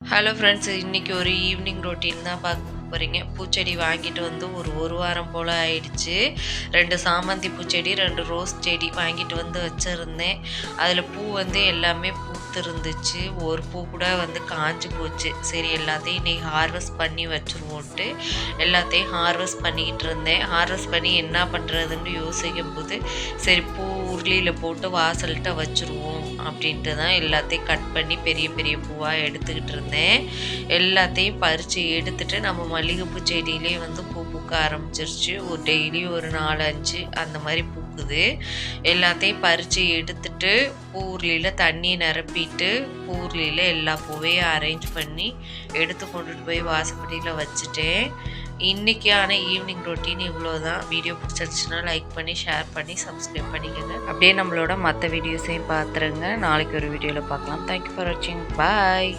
Hello friends, இன்னைக்கு ஒரு evening routine தான் பார்க்க போகிறீங்க. பூச்செடி வாங்கிட்டு வந்து ஒரு வாரம் போல் ஆயிடுச்சு. 2 சாமந்தி பூச்செடி, 2 ரோஸ் செடி வாங்கிட்டு வந்து வச்சுருந்தேன். அதில் பூ வந்து எல்லாமே பூத்திருந்துச்சு. ஒரு பூ கூட வந்து காஞ்சு போச்சு. சரி, எல்லாத்தையும் இன்னைக்கு ஹார்வெஸ்ட் பண்ணி வச்சுருவோன்ட்டு எல்லாத்தையும் ஹார்வெஸ்ட் பண்ணிக்கிட்டு இருந்தேன். ஹார்வெஸ்ட் பண்ணி என்ன பண்ணுறதுன்னு யோசிக்கும் போது, சரி பூ உருளியில் போட்டு வாசல்கிட்ட வச்சுருவோம் அப்படின்ட்டு தான் எல்லாத்தையும் கட் பண்ணி பெரிய பெரிய பூவாக எடுத்துக்கிட்டு இருந்தேன். எல்லாத்தையும் பறித்து எடுத்துட்டு நம்ம மல்லிகைப்பூ செடியிலே வந்து பூ பூக்க ஆரம்பிச்சிருச்சு. ஒரு டெய்லி ஒரு 4, 5 அந்த மாதிரி பூக்குது. எல்லாத்தையும் பறித்து எடுத்துட்டு பூர்லியில் தண்ணி நிரப்பிட்டு பூர்லியில் எல்லா பூவையும் அரேஞ்ச் பண்ணி எடுத்து கொண்டுட்டு போய் வாசப்படியில் வச்சுட்டேன். இன்றைக்கான ஈவினிங் ரொட்டீன் இவ்வளோ தான். வீடியோ பிடிச்சிருச்சுன்னா லைக் பண்ணி ஷேர் பண்ணி சப்ஸ்கிரைப் பண்ணிக்கோங்க. அப்படியே நம்மளோட மற்ற வீடியோஸையும் பார்த்துருங்க. நாளைக்கு ஒரு வீடியோவில் பார்க்கலாம். தேங்க்யூ ஃபார் வாட்சிங். பாய்.